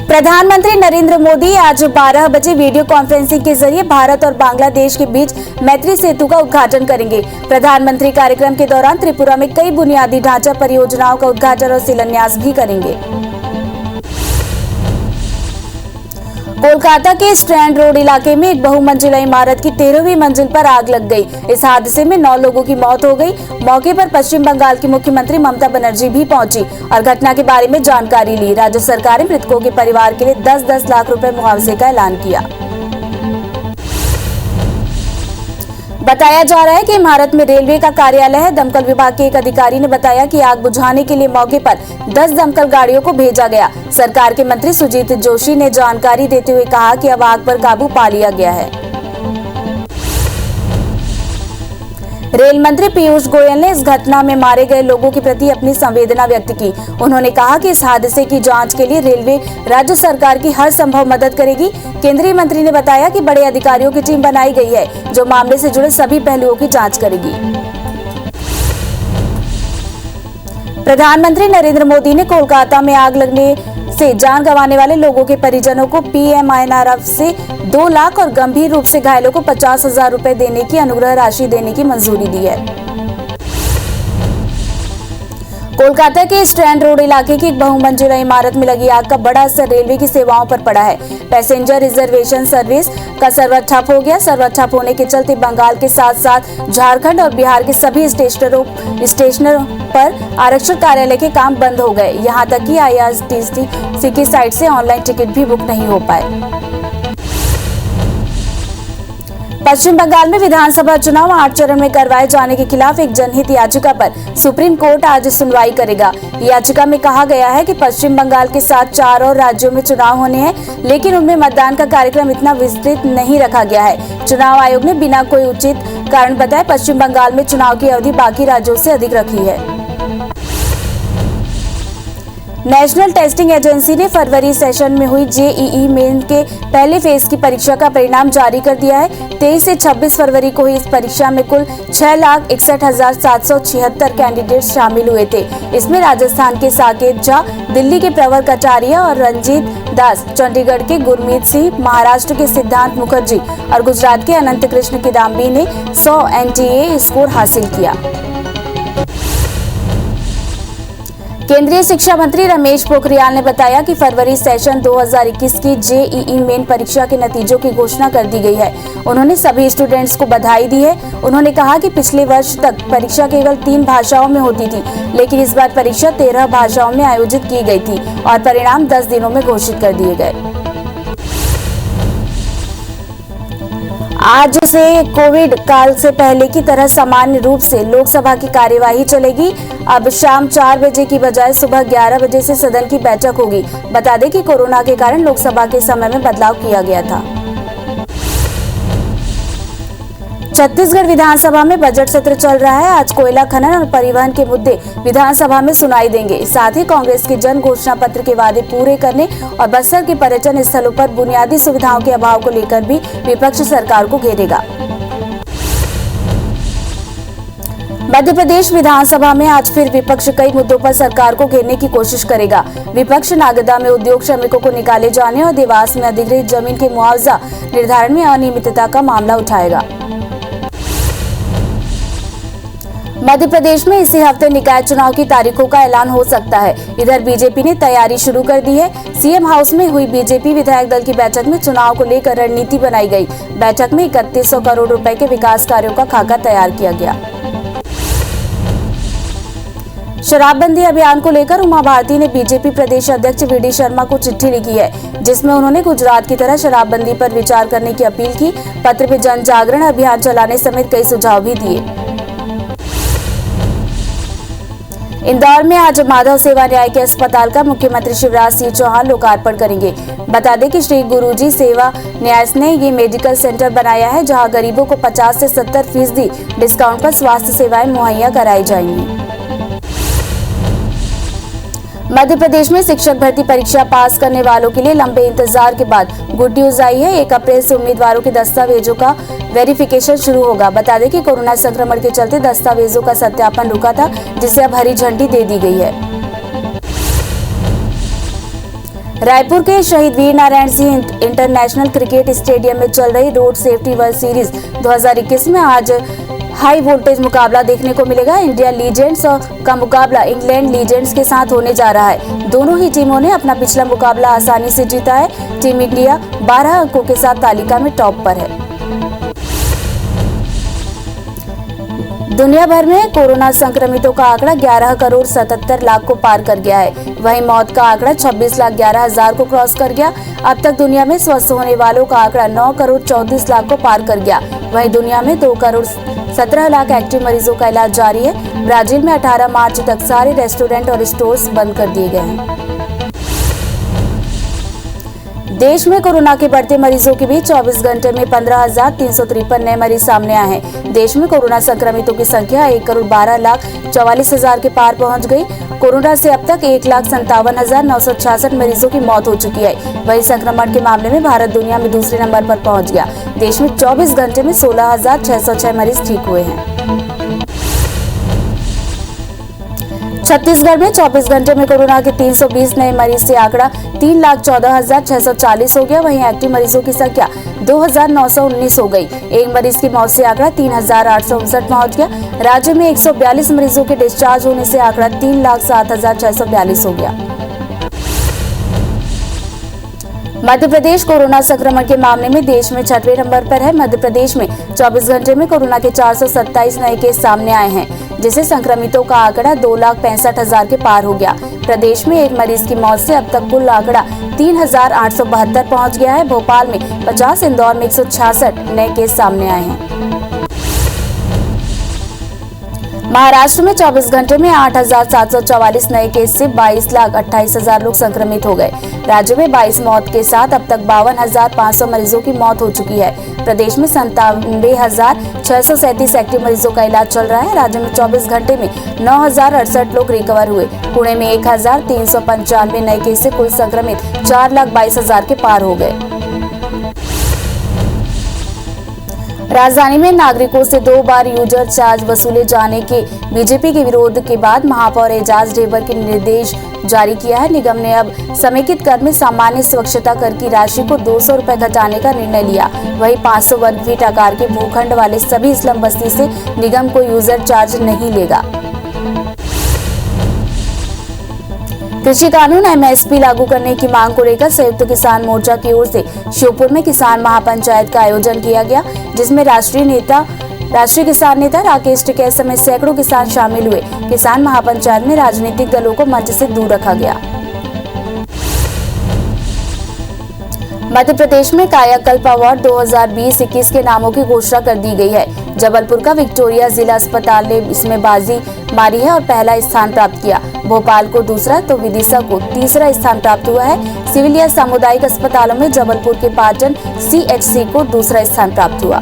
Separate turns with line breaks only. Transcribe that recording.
प्रधानमंत्री नरेंद्र मोदी आज 12 बजे वीडियो कॉन्फ्रेंसिंग के जरिए भारत और बांग्लादेश के बीच मैत्री सेतु का उद्घाटन करेंगे। प्रधानमंत्री कार्यक्रम के दौरान त्रिपुरा में कई बुनियादी ढांचा परियोजनाओं का उद्घाटन और शिलान्यास भी करेंगे। कोलकाता के स्ट्रैंड रोड इलाके में एक बहुमंजिला इमारत की 13वीं मंजिल पर आग लग गई। इस हादसे में 9 लोगों की मौत हो गई। मौके पर पश्चिम बंगाल की मुख्यमंत्री ममता बनर्जी भी पहुंची और घटना के बारे में जानकारी ली। राज्य सरकार ने मृतकों के परिवार के लिए 10-10 लाख रुपए मुआवजे का ऐलान किया। बताया जा रहा है कि इमारत में रेलवे का कार्यालय है। दमकल विभाग के एक अधिकारी ने बताया कि आग बुझाने के लिए मौके पर 10 दमकल गाड़ियों को भेजा गया। सरकार के मंत्री सुजीत जोशी ने जानकारी देते हुए कहा कि अब आग पर काबू पा लिया गया है। रेल मंत्री पीयूष गोयल ने इस घटना में मारे गए लोगों के प्रति अपनी संवेदना व्यक्त की। उन्होंने कहा कि इस हादसे की जांच के लिए रेलवे राज्य सरकार की हर संभव मदद करेगी। केंद्रीय मंत्री ने बताया कि बड़े अधिकारियों की टीम बनाई गई है जो मामले से जुड़े सभी पहलुओं की जांच करेगी। प्रधानमंत्री नरेंद्र मोदी ने कोलकाता में आग लगने से जान गंवाने वाले लोगों के परिजनों को PMINRF से 2 लाख और गंभीर रूप से घायलों को 50,000 रुपए देने की अनुग्रह राशि देने की मंजूरी दी है। कोलकाता के स्ट्रैंड रोड इलाके की एक बहुमंजिला इमारत में लगी आग का बड़ा असर रेलवे की सेवाओं पर पड़ा है। पैसेंजर रिजर्वेशन सर्विस का सर्वर ठप हो गया। सर्वर ठप होने के चलते बंगाल के साथ साथ झारखंड और बिहार के सभी स्टेशनों पर आरक्षण कार्यालय के काम बंद हो गए। यहां तक कि IRCTC की साइट से ऑनलाइन टिकट भी बुक नहीं हो पाए। पश्चिम बंगाल में विधानसभा चुनाव 8 चरण में करवाए जाने के खिलाफ एक जनहित याचिका पर सुप्रीम कोर्ट आज सुनवाई करेगा। याचिका में कहा गया है कि पश्चिम बंगाल के साथ 4 और राज्यों में चुनाव होने हैं, लेकिन उनमें मतदान का कार्यक्रम इतना विस्तृत नहीं रखा गया है। चुनाव आयोग ने बिना कोई उचित कारण बताए पश्चिम बंगाल में चुनाव की अवधि बाकी राज्यों से अधिक रखी है। नेशनल टेस्टिंग एजेंसी ने फरवरी सेशन में हुई JEE मेन के पहले फेज की परीक्षा का परिणाम जारी कर दिया है। 23 से 26 फरवरी को हुई इस परीक्षा में कुल 6,61,776 कैंडिडेट शामिल हुए थे। इसमें राजस्थान के साकेत झा, दिल्ली के प्रवर कटारिया और रंजीत दास, चंडीगढ़ के गुरमीत सिंह, महाराष्ट्र के सिद्धांत मुखर्जी और गुजरात के अनंत कृष्ण किदाम्बी ने 100 NTA स्कोर हासिल किया। केंद्रीय शिक्षा मंत्री रमेश पोखरियाल ने बताया कि फरवरी सेशन 2021 की JEE मेन परीक्षा के नतीजों की घोषणा कर दी गई है। उन्होंने सभी स्टूडेंट्स को बधाई दी है। उन्होंने कहा कि पिछले वर्ष तक परीक्षा केवल 3 भाषाओं में होती थी, लेकिन इस बार परीक्षा 13 भाषाओं में आयोजित की गई थी और परिणाम 10 दिनों में घोषित कर दिए गए। आज से कोविड काल से पहले की तरह सामान्य रूप से लोकसभा की कार्यवाही चलेगी। अब शाम 4 बजे की बजाय सुबह 11 बजे से सदन की बैठक होगी। बता दें कि कोरोना के कारण लोकसभा के समय में बदलाव किया गया था। छत्तीसगढ़ विधानसभा में बजट सत्र चल रहा है। आज कोयला खनन और परिवहन के मुद्दे विधानसभा में सुनाई देंगे। साथ ही कांग्रेस के जन घोषणा पत्र के वादे पूरे करने और बस्तर के पर्यटन स्थलों पर बुनियादी सुविधाओं के अभाव को लेकर भी विपक्ष सरकार को घेरेगा। मध्य प्रदेश विधानसभा में आज फिर विपक्ष कई मुद्दों पर सरकार को घेरने की कोशिश करेगा। विपक्ष नागदा में उद्योग श्रमिकों को निकाले जाने और देवास में अधिग्रहित जमीन के मुआवजा निर्धारण में अनियमितता का मामला उठाएगा। मध्य प्रदेश में इसी हफ्ते निकाय चुनाव की तारीखों का ऐलान हो सकता है। इधर बीजेपी ने तैयारी शुरू कर दी है। CM हाउस में हुई बीजेपी विधायक दल की बैठक में चुनाव को लेकर रणनीति बनाई गई। बैठक में 3100 करोड़ रुपए के विकास कार्यों का खाका तैयार किया गया। शराबबंदी अभियान को लेकर उमा भारती ने बीजेपी प्रदेश अध्यक्ष VD शर्मा को चिट्ठी लिखी है, जिसमें उन्होंने गुजरात की तरह शराबबंदी पर विचार करने की अपील की। पत्र में जन जागरण अभियान चलाने समेत कई सुझाव भी दिए। इंदौर में आज माधव सेवा न्याय के अस्पताल का मुख्यमंत्री शिवराज सिंह चौहान लोकार्पण करेंगे। बता दें कि श्री गुरुजी सेवा न्यास ने ये मेडिकल सेंटर बनाया है, जहां गरीबों को 50 से 70% डिस्काउंट पर स्वास्थ्य सेवाएं मुहैया कराई जाएंगी। मध्य प्रदेश में शिक्षक भर्ती परीक्षा पास करने वालों के लिए लंबे इंतजार के बाद गुड न्यूज आई है। 1 अप्रैल से उम्मीदवारों के दस्तावेजों का वेरिफिकेशन शुरू होगा। बता दें कि कोरोना संक्रमण के चलते दस्तावेजों का सत्यापन रुका था, जिसे अब हरी झंडी दे दी गई है। रायपुर के Shaheed Veer Narayan Singh international cricket stadium में चल रही रोड सेफ्टी वर्ल्ड सीरीज 2021 में आज हाई वोल्टेज मुकाबला देखने को मिलेगा। इंडिया लीजेंड्स का मुकाबला इंग्लैंड लीजेंड्स के साथ होने जा रहा है। दोनों ही टीमों ने अपना पिछला मुकाबला आसानी से जीता है। टीम इंडिया 12 अंकों के साथ तालिका में टॉप पर है। दुनिया भर में कोरोना संक्रमितों का आंकड़ा 11 करोड़ 77 लाख को पार कर गया है। वहीं मौत का आंकड़ा 26 लाख 11 हजार को क्रॉस कर गया। अब तक दुनिया में स्वस्थ होने वालों का आंकड़ा 9 करोड़ 34 लाख को पार कर गया। वहीं दुनिया में 2 करोड़ 17 लाख एक्टिव मरीजों का इलाज जारी है। ब्राजील में 18 मार्च तक सारे रेस्टोरेंट और स्टोर्स बंद कर दिए गए हैं। देश में कोरोना के बढ़ते मरीजों के बीच 24 घंटे में 15,353 नए मरीज सामने आए हैं। देश में कोरोना संक्रमितों की संख्या 1 करोड़ 12 लाख 44 हजार के पार पहुंच गई। कोरोना से अब तक 1,57,966 मरीजों की मौत हो चुकी है। वहीं संक्रमण के मामले में भारत दुनिया में दूसरे नंबर पर पहुंच गया। देश में 24 घंटे में 16,606 मरीज ठीक हुए हैं। छत्तीसगढ़ में 24 घंटे में कोरोना के 320 नए मरीज से आंकड़ा 3,14,640 हो गया। वहीं एक्टिव मरीजों की संख्या 2,919 हो गई। एक मरीज की मौत से आंकड़ा 3,859 पहुंच गया। राज्य में 142 मरीजों के डिस्चार्ज होने से आंकड़ा 3,07,642 हो गया। मध्य प्रदेश कोरोना संक्रमण के मामले में देश में 6वें नंबर पर है। मध्य प्रदेश में 24 घंटे में कोरोना के 427 नए केस सामने आए हैं, जिससे संक्रमितों का आंकड़ा 2,65,000 के पार हो गया। प्रदेश में एक मरीज की मौत से अब तक कुल आंकड़ा 3,872 पहुंच गया है। भोपाल में 50, इंदौर में 166 नए केस सामने आए हैं। महाराष्ट्र में 24 घंटे में 8,744 नए केस से 22,28,000 लोग संक्रमित हो गए। राज्य में 22 मौत के साथ अब तक 52,500 मरीजों की मौत हो चुकी है। प्रदेश में 97,637 एक्टिव मरीजों का इलाज चल रहा है। राज्य में 24 घंटे में 9,068 लोग रिकवर हुए। पुणे में 1,395 नए केस से कुल संक्रमित 4,22,000 के पार हो गए। राजधानी में नागरिकों से 2 बार यूजर चार्ज वसूले जाने के बीजेपी के विरोध के बाद महापौर एजाज ढेबर के निर्देश जारी किया है। निगम ने अब समेकित कर में सामान्य स्वच्छता कर की राशि को 200 रुपए घटाने का निर्णय लिया। वहीं 500 वर्ग फीट आकार के भूखंड वाले सभी स्लम बस्ती से निगम को यूजर चार्ज नहीं लेगा। कृषि कानून एमएसपी लागू करने की मांग को लेकर संयुक्त किसान मोर्चा की ओर से श्योपुर में किसान महापंचायत का आयोजन किया गया, जिसमें राष्ट्रीय किसान नेता राकेश टिकैत समेत सैकड़ों किसान शामिल हुए। किसान महापंचायत में राजनीतिक दलों को मंच से दूर रखा गया। मध्य प्रदेश में कायाकल्प अवार्ड 2020-21 के नामों की घोषणा कर दी गई है। जबलपुर का विक्टोरिया जिला अस्पताल ने इसमें बाजी मारी है और पहला स्थान प्राप्त किया। भोपाल को दूसरा तो विदिशा को तीसरा स्थान प्राप्त हुआ है। सिविल या सामुदायिक अस्पतालों में जबलपुर के पाटन CHC को दूसरा स्थान प्राप्त हुआ।